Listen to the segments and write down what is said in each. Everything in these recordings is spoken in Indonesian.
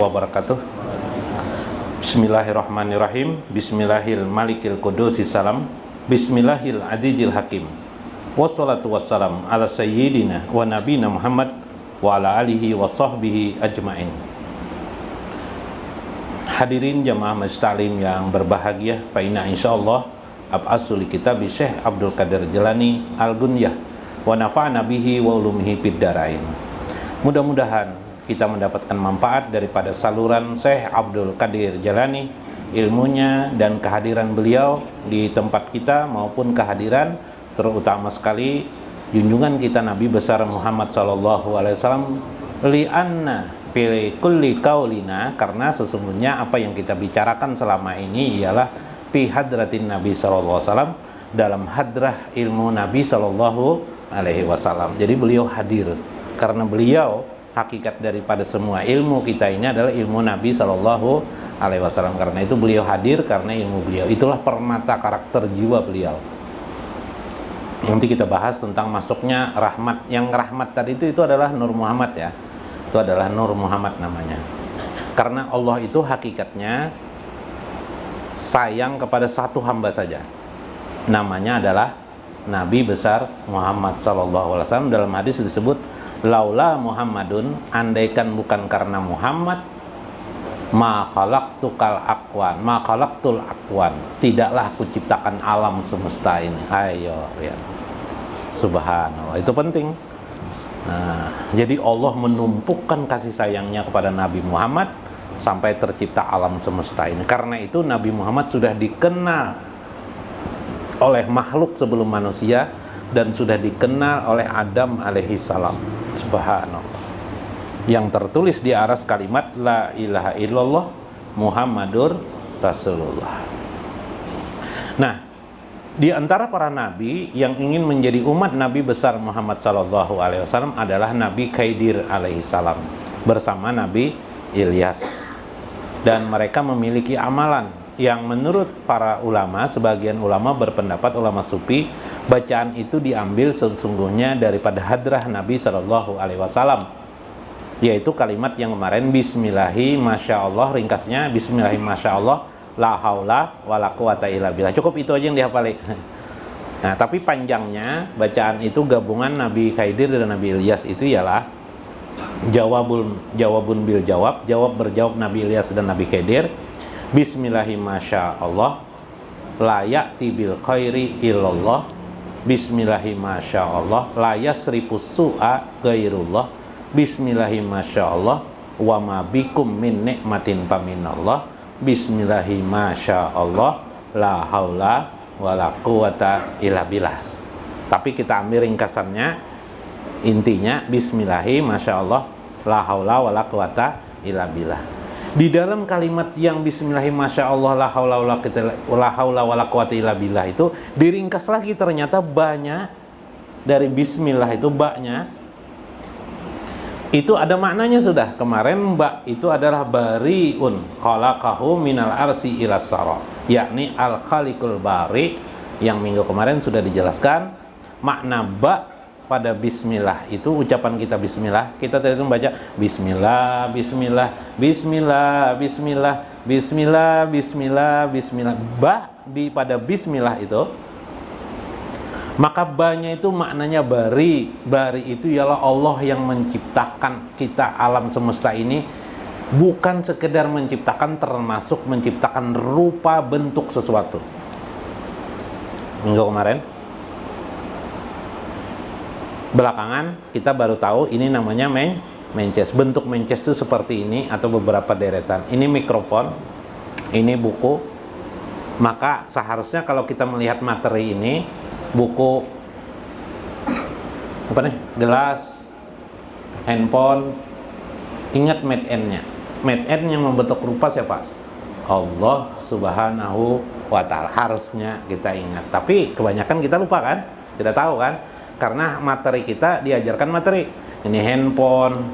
wabarakatuh. Bismillahirrahmanirrahim. Bismillahil malikil qudusis salam. Bismillahil azizil hakim. Wassalatu wassalam ala sayyidina wa nabina Muhammad wa ala alihi wa sahbihi ajma'in. Hadirin jamaah Masjid Ta'lim yang berbahagia, fa inna insyaallah ab'asul kitab Syekh Abdul Qadir Jilani Al-Gunyah wa nafa'na bihi wa ulumihi fid dharain. Mudah-mudahan kita mendapatkan manfaat daripada saluran Syekh Abdul Qadir Jilani, ilmunya dan kehadiran beliau di tempat kita, maupun kehadiran terutama sekali junjungan kita Nabi besar Muhammad sallallahu alaihi wasallam, li'anna fi kulli qaulina, karena sesungguhnya apa yang kita bicarakan selama ini ialah fi hadratin Nabi sallallahu alaihi wasallam, dalam hadrah ilmu Nabi sallallahu alaihi wasallam. Jadi beliau hadir karena beliau hakikat daripada semua ilmu kita ini adalah ilmu Nabi Shallallahu Alaihi Wasallam. Karena itu beliau hadir karena ilmu beliau. Itulah permata karakter jiwa beliau. Nanti kita bahas tentang masuknya rahmat. Yang rahmat tadi itu adalah Nur Muhammad ya. Itu adalah Nur Muhammad namanya. Karena Allah itu hakikatnya sayang kepada satu hamba saja. Namanya adalah Nabi besar Muhammad Shallallahu Alaihi Wasallam. Dalam hadis disebut, laula Muhammadun, andaikan bukan karena Muhammad, ma khalaqtukal akwan, ma khalaqtul akwan, tidaklah aku ciptakan alam semesta ini. Ayo ya. Subhanallah, itu penting. Nah, jadi Allah menumpukan kasih sayangnya kepada Nabi Muhammad sampai tercipta alam semesta ini. Karena itu Nabi Muhammad sudah dikenal oleh makhluk sebelum manusia dan sudah dikenal oleh Adam alaihi salam. Subhanallah. Yang tertulis di aras kalimat la ilaha illallah Muhammadur Rasulullah. Nah, di antara para nabi yang ingin menjadi umat Nabi besar Muhammad sallallahu alaihi wasallam adalah Nabi Khidir alaihi salam bersama Nabi Ilyas. Dan mereka memiliki amalan yang menurut para ulama, sebagian ulama berpendapat, ulama sufi, bacaan itu diambil sesungguhnya daripada hadrah Nabi Shallallahu Alaihi Wasallam, yaitu kalimat yang kemarin, Bismillahi Masya Allah, ringkasnya Bismillahi Masya Allah, la haula wa la quwata illa billah. Cukup itu aja yang dihafali. Nah, tapi panjangnya bacaan itu gabungan Nabi Khidir dan Nabi Ilyas itu ialah jawabun bil jawab, jawab berjawab Nabi Ilyas dan Nabi Khidir. Bismillahi Masya Allah, la ya'ti bil khairi illallah. Bismillahi Masya Allah, la yasrifus su'a ghairullah. Bismillahi Masya Allah, wa ma bikum min ni'matin faminallah. Bismillahi Masya Allah, la haula wa la quwata illa billah. Tapi kita ambil ringkasannya, intinya Bismillahi Masya Allah, la haula wa la quwata illa billah. Di dalam kalimat yang Bismillahi Masya Allah, la haula wa la quwata illa billah itu diringkas lagi, ternyata banyak dari Bismillah itu baknya itu ada maknanya sudah. Kemarin bak itu adalah bariun khalaqahu minal arsi ila sara, yakni al khaliqul bari, yang minggu kemarin sudah dijelaskan. Makna bak pada Bismillah itu ucapan kita Bismillah, kita tadi membaca Bismillah, Bismillah, Bismillah, Bismillah, Bismillah, Bismillah, Bismillah. Ba di pada Bismillah itu Maka ba-nya itu maknanya bari. Bari itu ialah Allah yang menciptakan kita alam semesta ini, bukan sekedar menciptakan, termasuk menciptakan rupa bentuk sesuatu. Minggu kemarin belakangan kita baru tahu ini namanya Manchester. Bentuk Manchester itu seperti ini atau beberapa deretan. Ini mikrofon, ini buku. Maka seharusnya kalau kita melihat materi ini, buku apa nih, gelas, handphone, ingat made in-nya. Made in yang membentuk rupa siapa? Allah Subhanahu wa ta'ala. Harusnya kita ingat, tapi kebanyakan kita lupa kan, tidak tahu kan, karena materi kita diajarkan materi ini handphone,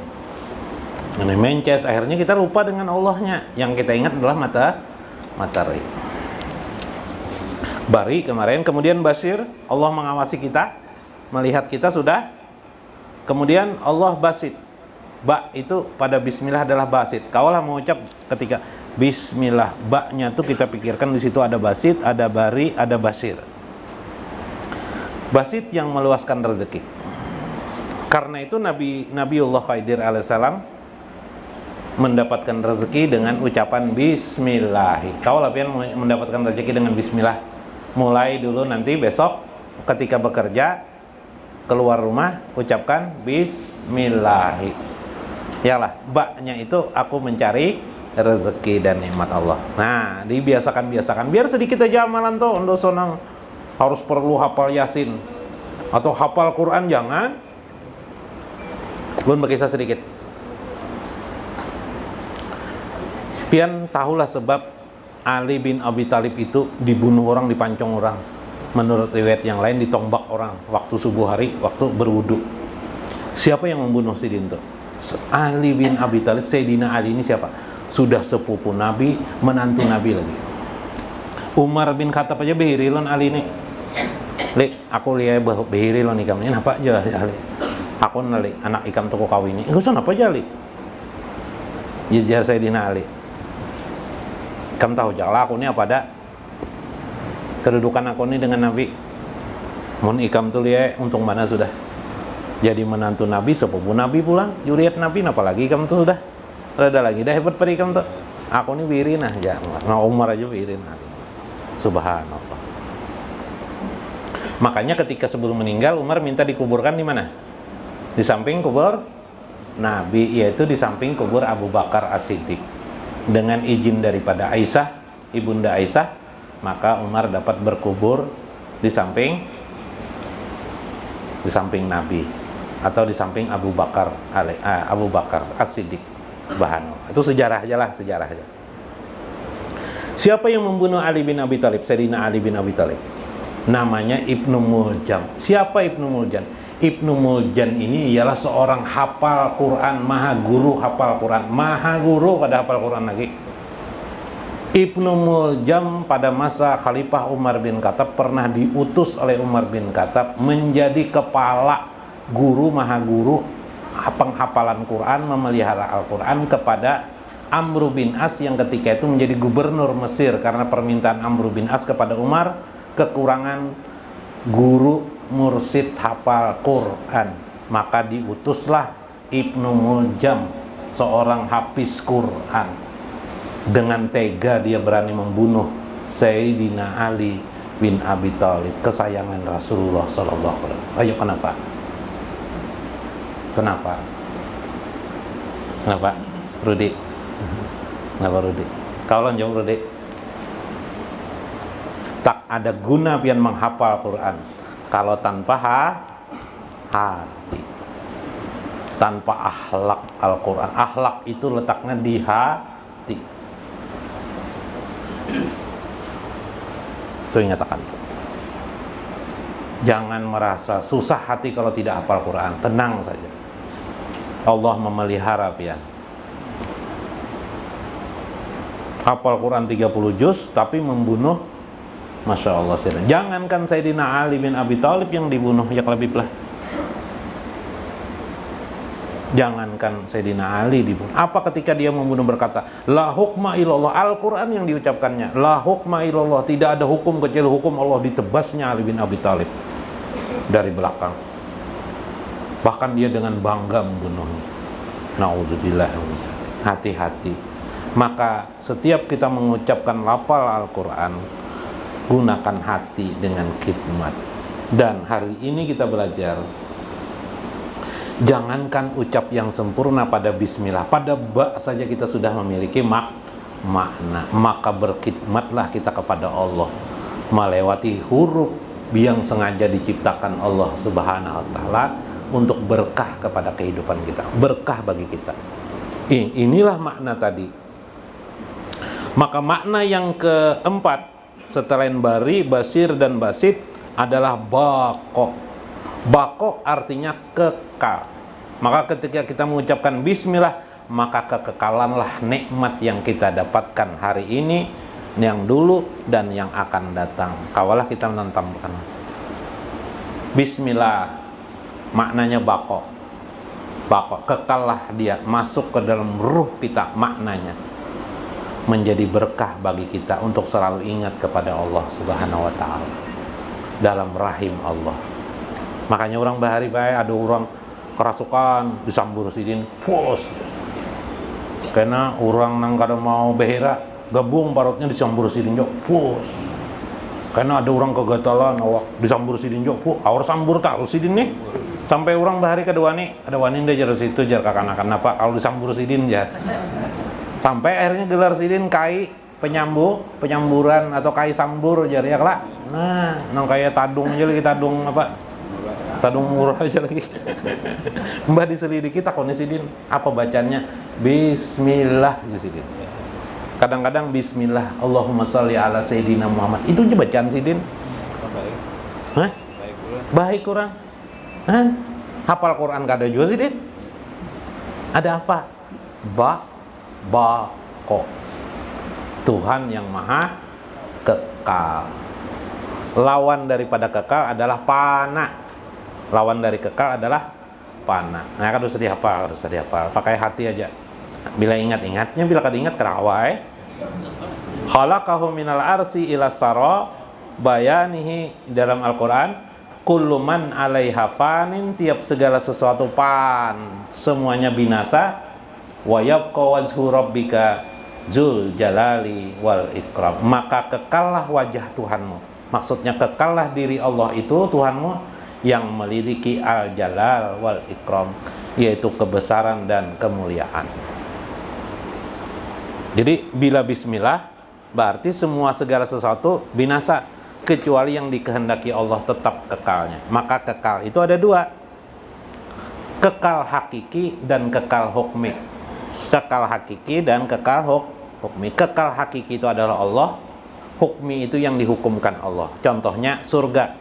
ini Manchester, akhirnya kita lupa dengan Allahnya. Yang kita ingat adalah materi. Bari kemarin, kemudian basir, Allah mengawasi kita, melihat kita sudah. Kemudian Allah basit. Ba itu pada bismillah adalah basit. Kaulah mengucap ketika bismillah, ba-nya tuh kita pikirkan di situ ada basit, ada bari, ada basir. Basit yang meluaskan rezeki. Karena itu Nabiullah Khidir alaihissalam mendapatkan rezeki dengan ucapan bismillah. Kaulah pian mendapatkan rezeki dengan bismillah. Mulai dulu nanti besok ketika bekerja keluar rumah ucapkan bismillah. Yalah, ba-nya itu aku mencari rezeki dan nikmat Allah. Nah, dibiasakan biar sedikit aja amalan tuh, untuk sonang harus perlu hafal Yasin atau hafal Quran, jangan. Belum berkisah sedikit. Pian tahulah sebab Ali bin Abi Thalib itu dibunuh orang, dipancong orang. Menurut riwayat yang lain ditombak orang waktu subuh hari, waktu berwudu. Siapa yang membunuh si Dinto? Ali bin Abi Thalib. Sayyidina Ali ini siapa? Sudah sepupu Nabi, menantu Nabi lagi. Umar bin Khattab aja behirilon Ali ini. Aku lihat behirilon ikam ini apa aja Ali. Aku nali anak ikam toko kawin ini. Enggak apa aja Ali. Jajar Sayyidina Ali. Kamu tahu jala aku ini apa ada kedudukan aku ini dengan Nabi. Mun ikam tuh lihat untung mana sudah jadi menantu Nabi, sepupu Nabi pulang, juriat Nabi, apalagi kamu tuh sudah ada lagi dah hebat peri kamu tuh. Aku ini birin aja, nah Umar aja birin. Subhanallah. Makanya ketika sebelum meninggal Umar minta dikuburkan di mana? Di samping kubur Nabi, yaitu di samping kubur Abu Bakar As-Siddiq. Dengan izin daripada Aisyah, ibunda Aisyah, maka Umar dapat berkubur di samping Nabi atau di samping Abu Bakar As-Siddiq. Itu sejarah aja lah, sejarah aja. Siapa yang membunuh Ali bin Abi Thalib? Sayyidina Ali bin Abi Thalib. Namanya Ibnu Muljam. Siapa Ibnu Muljam? Ibnu Muljam ini ialah seorang hafal Quran, maha guru hafal Quran, maha guru pada hafal Quran lagi. Ibnu Muljam pada masa Khalifah Umar bin Khattab pernah diutus oleh Umar bin Khattab menjadi kepala guru, maha guru penghafalan Quran, memelihara Al-Quran kepada Amr bin As yang ketika itu menjadi gubernur Mesir. Karena permintaan Amr bin As kepada Umar, kekurangan guru mursid hafal Quran, maka diutuslah Ibnu Muljam, seorang hafiz Quran. Dengan tega dia berani membunuh Sayyidina Ali bin Abi Thalib, kesayangan Rasulullah sallallahu alaihi wasallam. Ayo, kenapa? Kenapa? Rudi. Kenapa Rudi? Kau lanjut Rudi. Tak ada guna pian menghafal Quran kalau tanpa hati, tanpa akhlak Al-Quran. Akhlak itu letaknya di hati. Itu ingatakan tuh. Jangan merasa susah hati kalau tidak hafal Quran. Tenang saja, Allah memelihara pian. Hafal Quran 30 juz tapi membunuh, Masya Allah. Jangankan Sayyidina Ali bin Abi Thalib yang dibunuh, ya lebih lah. Jangankan Sayyidina Ali dibunuh. Apa ketika dia membunuh berkata, La hukma ilallah. Al-Quran yang diucapkannya, La hukma ilallah. Tidak ada hukum kecuali hukum Allah. Ditebasnya Ali bin Abi Thalib. dari belakang. Bahkan dia dengan bangga membunuhnya. Nauzubillah. Hati-hati. Maka setiap kita mengucapkan lafal Al-Quran, gunakan hati dengan khidmat. Dan hari ini kita belajar, jangankan ucap yang sempurna pada bismillah, pada ba saja kita sudah memiliki makna. Maka berkhidmatlah kita kepada Allah melewati huruf yang sengaja diciptakan Allah Subhanahu wa taala untuk berkah kepada kehidupan kita, berkah bagi kita. Inilah makna tadi. Maka makna yang keempat setelah bari, basir dan basit adalah bako. Bako artinya kekal. Maka ketika kita mengucapkan bismillah, maka kekekalanlah nikmat yang kita dapatkan hari ini, yang dulu dan yang akan datang. Kawalah kita menentangkan. Bismillah maknanya bako. Bako, kekallah dia, masuk ke dalam ruh kita maknanya. Menjadi berkah bagi kita untuk selalu ingat kepada Allah Subhanahu wa taala dalam rahim Allah. Makanya orang bahari baik ada orang kerasukan disambur sidin pos. Karena orang nang kada mau behera gabung parutnya disambur sidin jok pos. Karena ada orang kegatalan awak disambur sidin jok pos. Awak sambur tak sidin nih. Sampai orang bahari kedua nih ada wanita jar situ jar kakanakan apa kalau disambur sidin jar. Sampai akhirnya gelar sidin kai penyamburan atau kai sambur jar ya kelak. Nah, nang kayak tadung aja lagi, tadung apa? Tadung murah aja lagi. Mbah diselidiki takon sidin, apa bacanya? Bismillah ya sidin. Kadang-kadang bismillah, Allahumma sholli ala sayyidina Muhammad. Itu aja bacaan sidin. Hah? Baik kurang. Hah? Hafal Quran kada juga sidin? Ada apa? Bako, Tuhan yang maha kekal. Lawan daripada kekal adalah pana. Lawan dari kekal adalah pana. Nah, harus dihafal, pakai hati aja. Bila ingatnya, bila kada ingat kerawai. Khalaqahu minal arsi ila sara, bayanihi dalam Al-Quran, kullu man 'alaiha fanin, tiap segala sesuatu pan, semuanya binasa. Wa yabqa wajhu rabbika dzul jalali wal ikram, maka kekallah wajah Tuhanmu. Maksudnya kekallah diri Allah itu Tuhanmu yang memiliki al jalal wal ikram, yaitu kebesaran dan kemuliaan. Jadi bila bismillah berarti semua segala sesuatu binasa kecuali yang dikehendaki Allah tetap kekalnya. Maka kekal itu ada dua, kekal hakiki dan kekal hukmi. Kekal hakiki dan kekal hukmi. Kekal hakiki itu adalah Allah, hukmi itu yang dihukumkan Allah. Contohnya surga.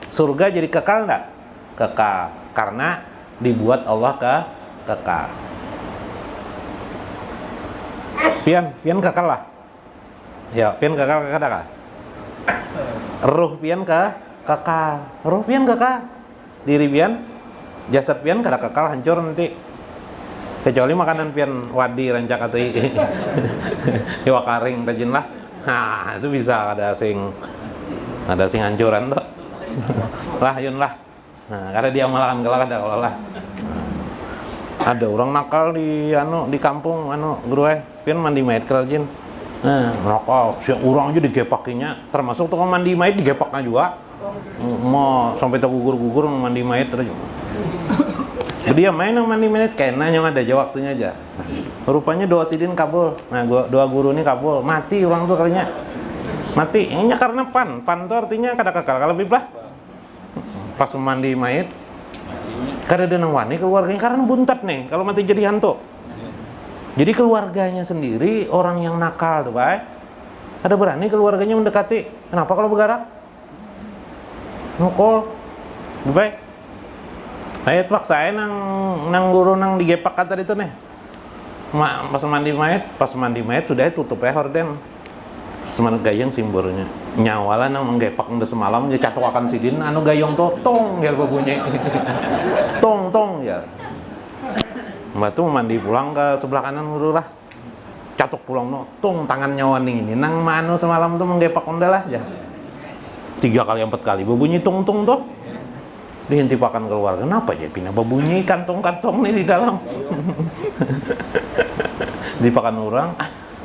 Surga jadi kekal enggak? Kekal, karena dibuat Allah kekal. Pian kekal lah. Ya, pian kekal kekal. Ruh pian kekal. Ruh pian kekal. Diri pian, jasad pian kada kekal, hancur nanti. Kecuali makanan pian wadi rancak atau iwa karing rajin lah. Nah, itu bisa ada sing hancuran tuh. Lah yun lah. Nah, karena dia malahan galak ada kalau lah. Ada orang nakal di kampung guru pian mandi mayat kerajin. Nah, nakal, si orang aja digepakinya, termasuk tukang mandi mayat digepaknya juga. Mau sampai tak gugur mandi mayat terus. Dia main yang mandi menit kayaknya yang ada aja waktunya aja. Rupanya doa sidin kabul. Nah, doa guru ini kabul. Mati orang tuh kalinya. Mati. Ini karena pan itu artinya kada kekal. Kalau biblah pas mandi mayit kada ada nang wani keluarganya karena buntat nih kalau mati jadi hantu. Jadi keluarganya sendiri orang yang nakal tuh, baik. Ada berani keluarganya mendekati. Kenapa kalau begarak? Nukul. Baik. Ayat pak saya nang guru nang digepak kata itu nih. Pas mandi mayat sudah tutup ya horden. Seman gayang simbornya. Nyawala nang menggepak udah semalam dia catok akan sidin anu gayong tuh tong ya bunyi. tong ya. Mbak tuh mandi pulang ke sebelah kanan guru lah. Catok pulang no tong tangan nyawaning ini nang manu semalam tuh menggepak unda lah ya. 3 kali 4 kali bunyi tong tuh. Dihintipakan keluar. Kenapa jadi pindah berbunyi kantong-kantong nih di dalam? Dipakan orang.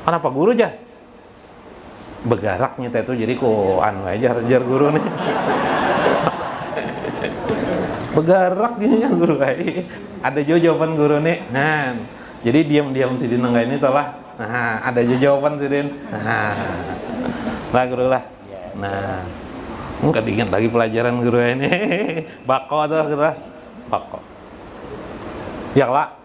Kenapa guru aja? Begaraknya itu jadi ku anu aja ajar guru nih. Begarak dia guru aja. Ada jawaban guru nih. Nah, jadi diam-diam si Din ini telah. Nah, ada jawaban si Din. Nah, lah guru lah. Nah, enggak diingat lagi pelajaran guru ini. Bako tuh guru. Bako. Ya lah.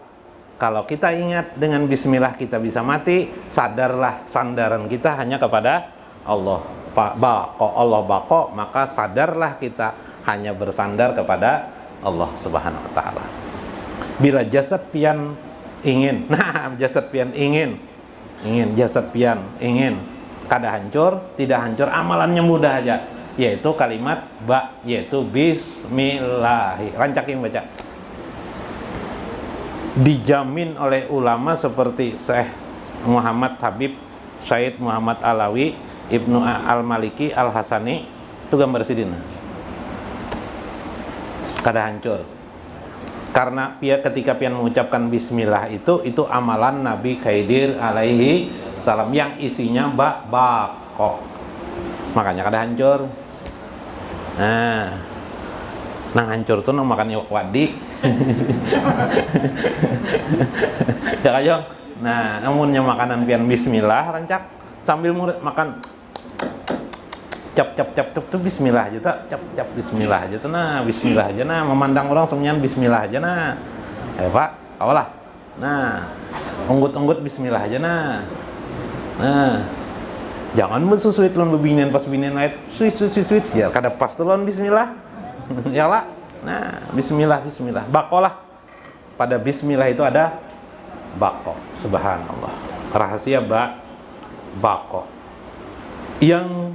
Kalau kita ingat dengan bismillah kita bisa mati, sadarlah sandaran kita hanya kepada Allah. Allah bako, maka sadarlah kita hanya bersandar kepada Allah Subhanahu wa taala. Bila jasad pian ingin, nah jasad pian ingin jasad pian ingin kada hancur, tidak hancur, amalannya mudah aja, yaitu kalimat yaitu bismillah. Rancakin baca. Dijamin oleh ulama seperti Syekh Muhammad Habib, Syed Muhammad Alawi, Ibnu Al-Maliki, Al-Hasani, itu gambar sidina. Kada hancur. Karena ketika pian mengucapkan bismillah itu amalan Nabi Khidir alaihi salam yang isinya bako. Makanya kada hancur. Nah, nang hancur tuh nang makan iwak wadi. Ya kayong. Nah, namunnya makanan pian bismillah rancak sambil murid makan cap tuh bismillah aja tuh cap bismillah aja tuh nah bismillah aja nah memandang orang semuanya bismillah aja nah Pak awalah nah unggut bismillah aja nah jangan bersusuit lon bebinian pas binian ayat suit ya kada pas tuh lon bismillah ya lah nah bismillah bakolah pada bismillah itu ada bako subhanallah rahasia bako. Yang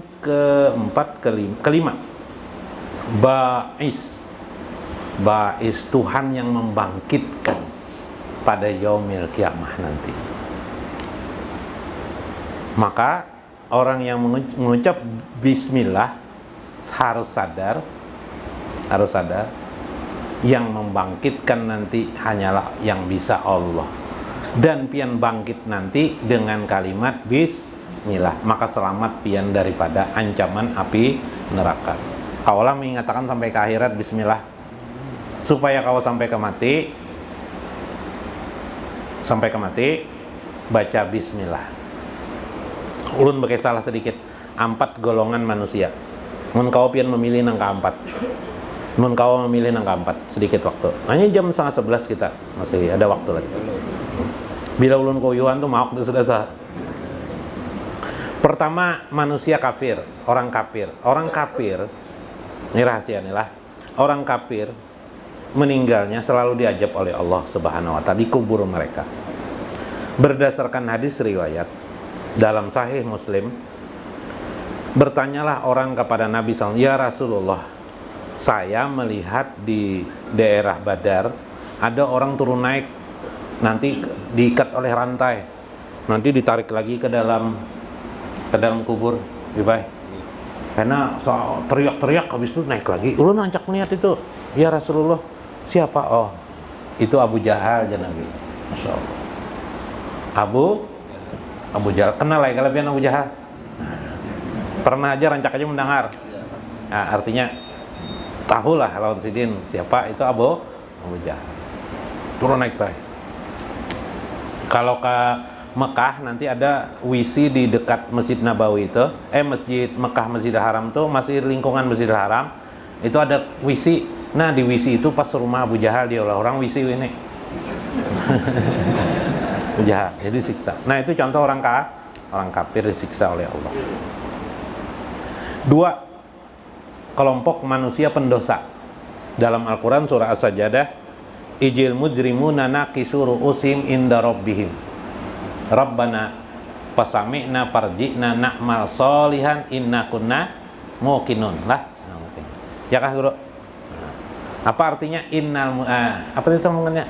kelima ba'is Tuhan yang membangkitkan pada yaumil kiamah nanti. Maka orang yang mengucap bismillah harus sadar yang membangkitkan nanti hanyalah yang bisa Allah, dan pian bangkit nanti dengan kalimat bismillah, maka selamat pian daripada ancaman api neraka. Kaulah mengatakan sampai ke akhirat bismillah, supaya kau sampai ke mati baca bismillah. Ulun pakai salah sedikit, 4 golongan manusia. Mun kau pian memilih nang keempat, sedikit waktu. Hanya jam 10:30 kita masih ada waktu lagi. Bila ulun koyuan tuh maok tuh sudah tak. Pertama, manusia kafir, orang kafir. Ini rahasia nih lah. Orang kafir meninggalnya selalu diajab oleh Allah Subhanahu wa taala di kubur mereka. Berdasarkan hadis riwayat dalam Sahih Muslim, bertanyalah orang kepada Nabi SAW, ya Rasulullah, saya melihat di daerah Badar ada orang turun naik, nanti diikat oleh rantai, nanti ditarik lagi ke dalam kubur, gimana? Karena teriak-teriak habis itu naik lagi. Ulun nancak niat itu, ya Rasulullah, siapa? Oh, itu Abu Jahal ya Nabi. Masya Allah. Abu Jahal, kenal lah kelebihan Abu Jahal. Pernah aja rancak aja mendengar. Nah, artinya tahulah lawan sidin siapa itu Abu Jahal. Turun naik baik. Kalau ke Mekah nanti ada WC di dekat Masjid Nabawi itu, Masjid Mekah Masjidil Haram tuh masih lingkungan Masjidil Haram, itu ada WC. Nah di WC itu pas rumah Abu Jahal dia orang WC ini. Abu Jahal jadi siksa. Nah itu contoh orang kafir disiksa oleh Allah. 2, kelompok manusia pendosa. Dalam Al-Quran surah As-Sajdah, ijil mujrimuna naqisu ru'usim inda rabbihim Rabbana pasami'na parji'na na'mal solihan inna kunna muqinun lah. Ya kah guru? Apa artinya apa itu omongannya?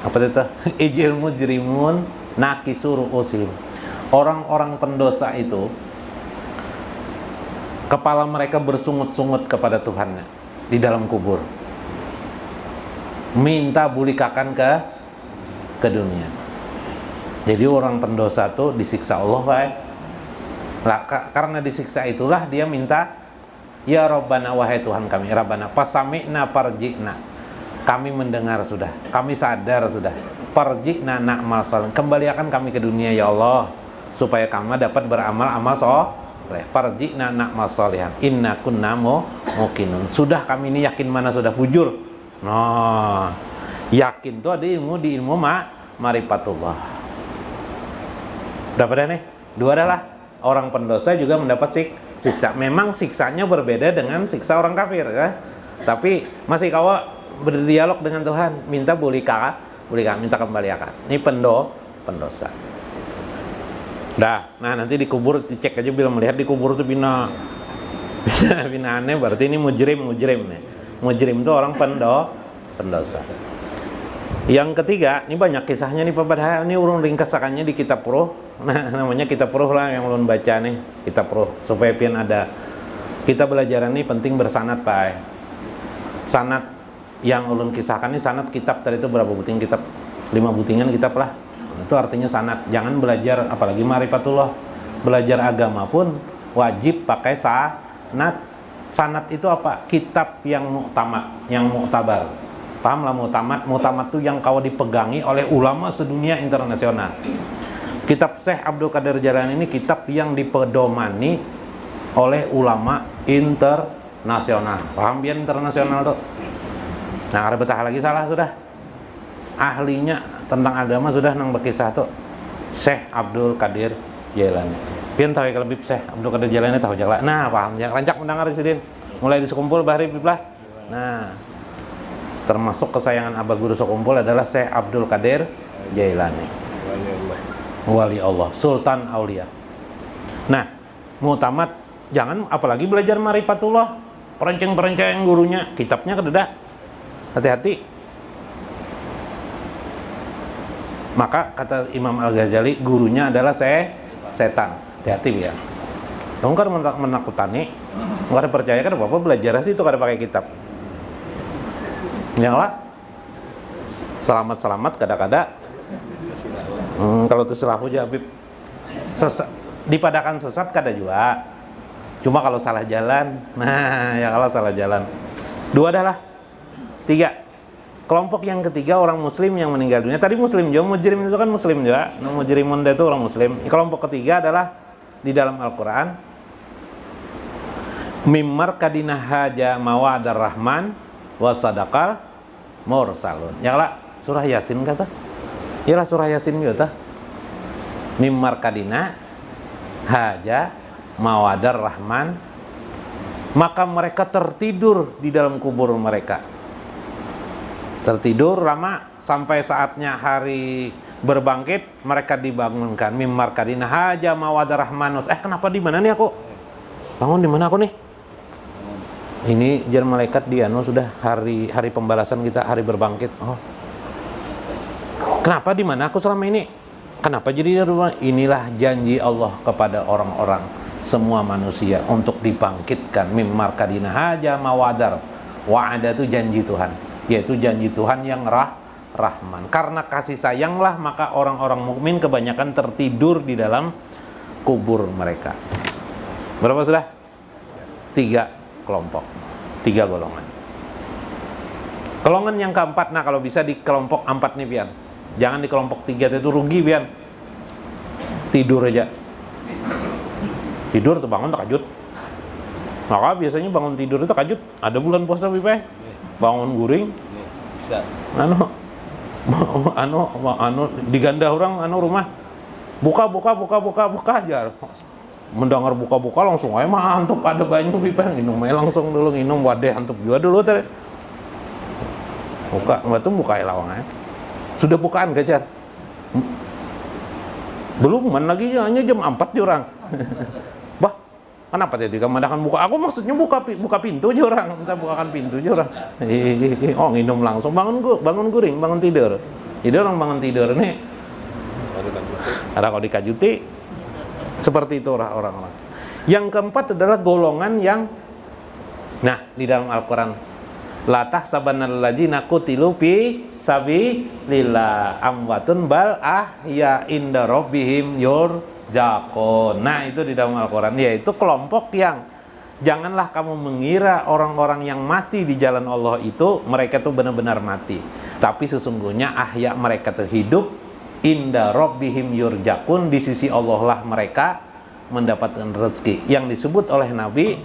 Apa itu? Ijil mujrimun naqisu ru'usim. Orang-orang pendosa itu kepala mereka bersungut-sungut kepada Tuhannya. di dalam kubur. Minta bulikakan ke dunia. Jadi orang pendosa tuh disiksa Allah, Pak. Lah, karena disiksa itulah dia minta, ya Rabbana, wahai Tuhan kami, Rabbana pasami'na parji'na, kami mendengar sudah, kami sadar sudah, parji'na na'mal salih, kembalikan kami ke dunia ya Allah, supaya kami dapat beramal-amal soleh. Parji'na na'mal salihan, inna kunna muqinun, sudah kami ini yakin mana sudah bujur. Nah, yakin tuh ada ilmu, di ilmu marifatullah. Udah pada nih? Dua adalah orang pendosa juga mendapat siksa. Memang siksanya berbeda dengan siksa orang kafir, ya. Tapi masih kau berdialog dengan Tuhan, minta bulika, minta kembalikan. Ini pendosa. Nah nanti dikubur, dicek aja bila melihat dikubur tuh bina aneh, berarti ini mujrim nih. Mujrim itu orang pendosa. Yang ketiga, ini banyak kisahnya nih Pak Badha, ini urung ringkasakannya di kitab Ruh. Nah, namanya kitab Ruh lah yang ulun baca nih, kitab Ruh, supaya pian ada. Kita belajar ini penting bersanad, Pak. Sanad yang ulun kisahkan ini sanad kitab tadi itu berapa buting kitab? 5 butingan kitab lah. Itu artinya sanad. Jangan belajar apalagi marifatullah. Belajar agama pun wajib pakai sanad. Sanad itu apa? Kitab yang muktamad, yang muktabar. Paham lah muktamad? Muktamad itu yang kau dipegangi oleh ulama sedunia internasional. Kitab Syekh Abdul Qadir Jailani ini kitab yang dipedomani oleh ulama internasional. Paham biar internasional tuh? Nah, ada betah lagi salah sudah. Ahlinya tentang agama sudah nang berkisah tuh. Syekh Abdul Qadir Jailani. Pian tahu kalau bib Syekh Abdul Qadir Jailani tahu jala. Nah, paham ya. Rancak mendengar di sini. Mulai disekumpul bahari biblah. Nah, termasuk kesayangan Abah Guru Sekumpul adalah Syekh Abdul Qadir Jailani. Wali Allah, Sultan Aulia. Nah, muktamad jangan apalagi belajar marifatullah, perenceng-perenceng gurunya, kitabnya kededah. Hati-hati. Maka kata Imam Al-Ghazali, gurunya adalah setan. Hati-hati ya. Dong kan menakutani, enggak ada percaya kan Bapak belajar sih itu kada pakai kitab. Yang lah. Selamat-selamat kadang-kadang. Kalau tersalah aja Habib dipadakan sesat kada juga, cuma kalau salah jalan, nah ya kalau salah jalan. 2 adalah 3 kelompok yang ketiga orang muslim yang meninggal dunia. Tadi muslim juga, mujrim itu kan muslim juga, mujrimun itu orang muslim. Kelompok ketiga adalah di dalam Al-Quran, mimmar kadina haja mawadar rahman wasadakal mursalun. Ya lah surah Yasin kata. Ialah surah Yasin juga. Mimmar kadina haja mawadar rahman, maka mereka tertidur di dalam kubur mereka. Tertidur lama sampai saatnya hari berbangkit mereka dibangunkan. Mimmar kadina haja mawadar rahman. Kenapa di mana nih aku? Bangun di mana aku nih? Ini jar malaikat dia sudah hari pembalasan kita, hari berbangkit. Oh. Kenapa di mana aku selama ini? Kenapa jadi rumah? Inilah janji Allah kepada orang-orang semua manusia untuk dibangkitkan. Mimmar kadina haja mawadar. Wa'ada itu janji Tuhan, yaitu janji Tuhan yang rahman. Karena kasih sayanglah maka orang-orang mukmin kebanyakan tertidur di dalam kubur mereka. Berapa sudah? 3 kelompok, 3 golongan. Golongan yang keempat, nah kalau bisa di kelompok 4 nih pian. Jangan di kelompok 3 itu rugi pian. Tidur aja. Tidur tuh bangun terkajut. Maka biasanya bangun tidur itu terkajut. Ada bulan puasa pipe. Bangun guring. Diganda orang rumah. Buka aja. Mendengar buka langsung aja mah antup ada banyu pipe. Minum aja langsung dulu minum wadah antup juga dulu tadi. Buka lawang aja. Sudah bukaan kejar. Belum lagi hanya jam 4 orang. Bah, kenapa tadi kamu madakan buka? Aku maksudnya buka pintu aja orang. Minta bukakan pintu aja orang. Oh, minum langsung bangun guring, bangun tidur. Jadi orang bangun tidur nih. Ada kalau dikajuti seperti itu orang-orang. Yang keempat adalah golongan yang di dalam Al-Qur'an La tahsabannal ladzina qutilu fi sabilillah amwatun bal ahya inda rabbihim yurzaqun. Nah, itu di dalam Al-Qur'an, yaitu kelompok yang janganlah kamu mengira orang-orang yang mati di jalan Allah itu mereka tuh benar-benar mati. Tapi sesungguhnya ahya, mereka tuh hidup, inda rabbihim yurzaqun, di sisi Allah lah mereka mendapatkan rezeki. Yang disebut oleh Nabi,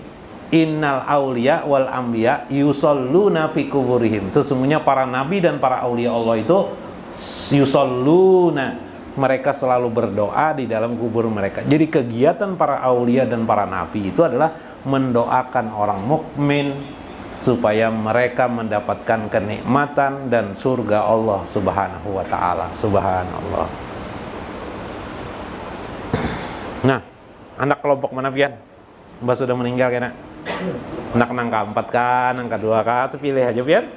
innal auliya wal anbiya yusalluna fi kuburihim. Sesungguhnya para nabi dan para aulia Allah itu yusalluna, mereka selalu berdoa di dalam kubur mereka. Jadi kegiatan para aulia dan para nabi itu adalah mendoakan orang mukmin supaya mereka mendapatkan kenikmatan dan surga Allah Subhanahu wa taala. Subhanallah. Nah, anak kelompok mana pian? Mbak sudah meninggal kena? Anak angka 4 kan, angka 2 kan, itu pilih aja pian.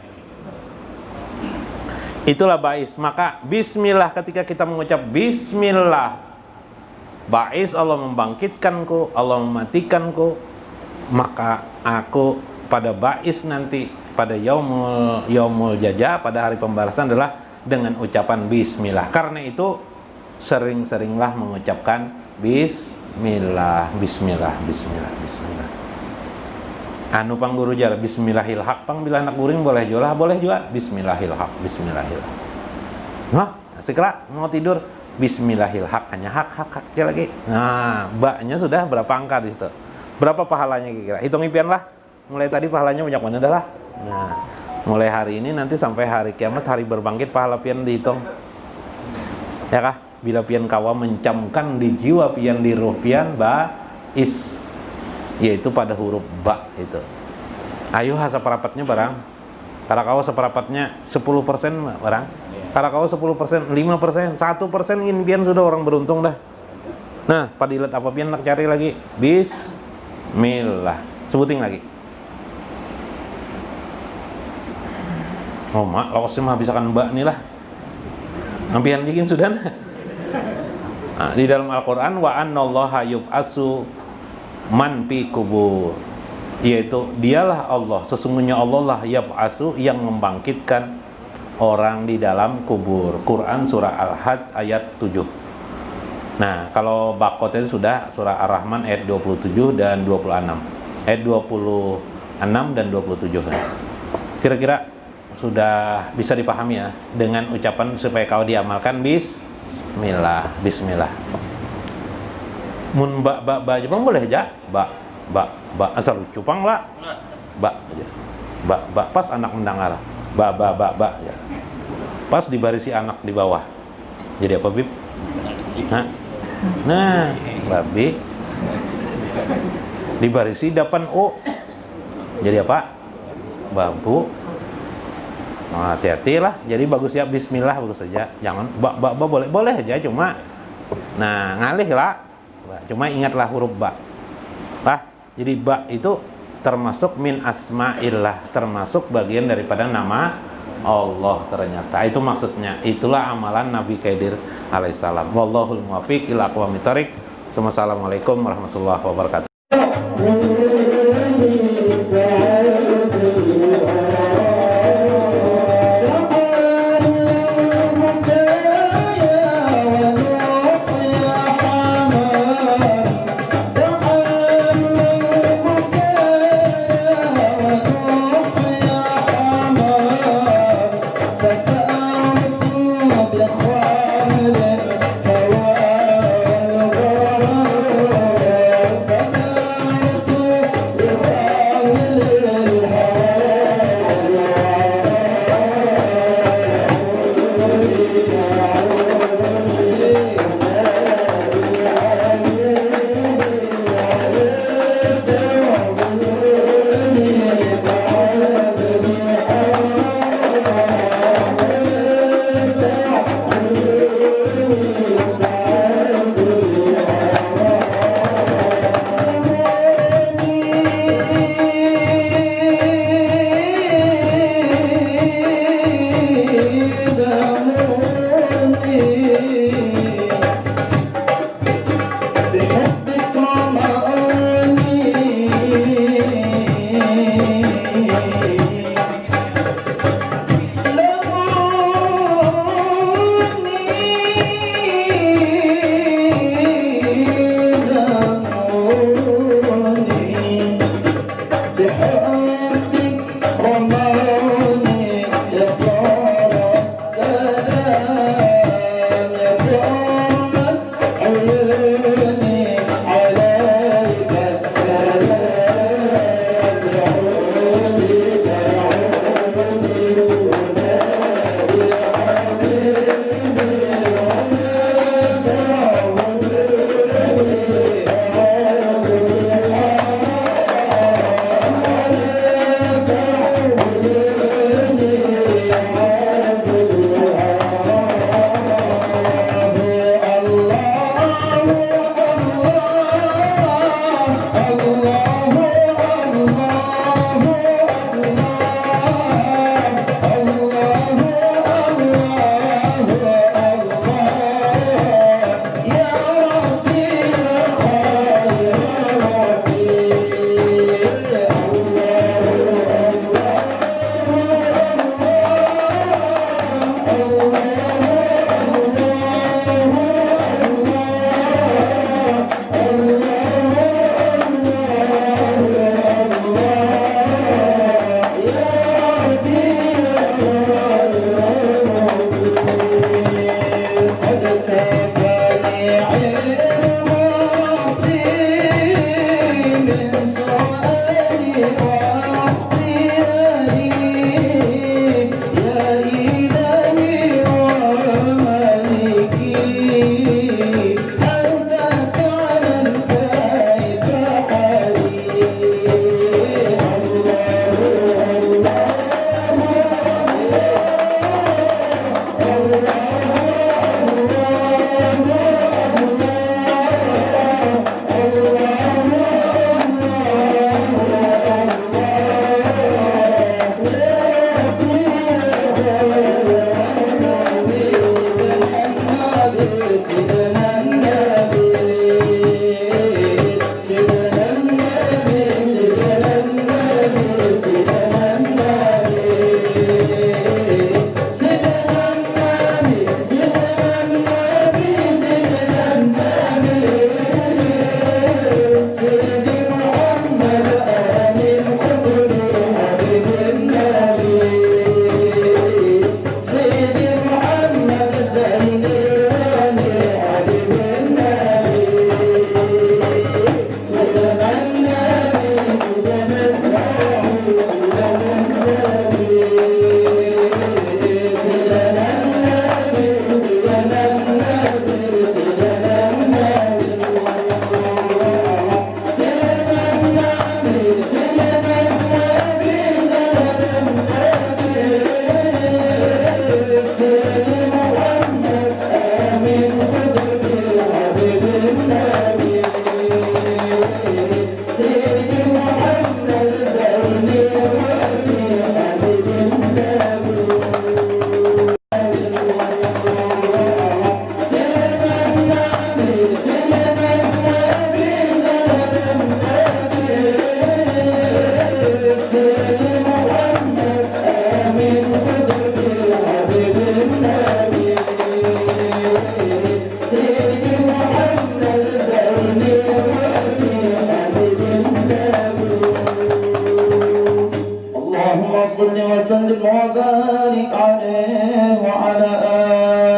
Itulah bais. Maka bismillah, ketika kita mengucap bismillah, bais, Allah membangkitkanku, Allah mematikanku, maka aku pada bais nanti, pada yaumul jaza, pada hari pembalasan adalah dengan ucapan bismillah. Karena itu sering-seringlah mengucapkan bismillah, bismillah, bismillah, bismillah. Anu pangguru jar bismillahilhaq, pang bila anak guring boleh jual, boleh juga bismillahilhaq, bismillahilhaq. Hah, sekira mau tidur bismillahilhaq, hanya hak lagi. Nah, baknya sudah berapa angka di situ? Berapa pahalanya kira-kira? Hitung impian lah. Mulai tadi pahalanya banyak mana dah lah. Nah, mulai hari ini nanti sampai hari kiamat, hari berbangkit, pahala pian dihitung. Ya kah? Bila pian kawa mencamkan di jiwa pian, di ruh pian, bais, yaitu pada huruf ba itu. Ayo seperapatnya barang. Kalau kau seperapatnya 10% barang. Kalau kau 10%, 5%, 1% impian sudah orang beruntung dah. Nah, padilat apa pian nak cari lagi? Bismillah. Sebutin lagi. Oh mak, kalau sih mah bisa kan mbak nih lah. Ampian bikin sudah. Nah, di dalam Al-Quran, wa annallaha yub'asu man fi kubur, yaitu dialah Allah, sesungguhnya Allah lah yab'asu, yang membangkitkan orang di dalam kubur. Quran surah Al-Hajj ayat 7. Nah, kalau Baqarah itu sudah surah Ar-Rahman ayat 27 dan 26. Ayat 26 dan 27. Kira-kira sudah bisa dipahami ya dengan ucapan supaya kau diamalkan bismillah, bismillah. Mun ba aja bang boleh aja ba asal lucu pang lah ba aja ba pas anak mendengar ba ya. Pas dibarisi anak di bawah jadi apa bib? Nah babi dibarisi depan o jadi apa? Babu. Nah, hati-hati lah, jadi bagus ya bismillah, bagus saja, jangan ba boleh aja, cuma nah ngalih lah. Cuma ingatlah huruf ba. Jadi ba itu termasuk min asma'illah, termasuk bagian daripada nama Allah ternyata. Itu maksudnya. Itulah amalan Nabi Khidir alaihissalam. Wallahul muwaffiq ila aqwamit thoriq. Assalamualaikum warahmatullahi wabarakatuh. Second صل وسلم وبارك عليه وعلى آله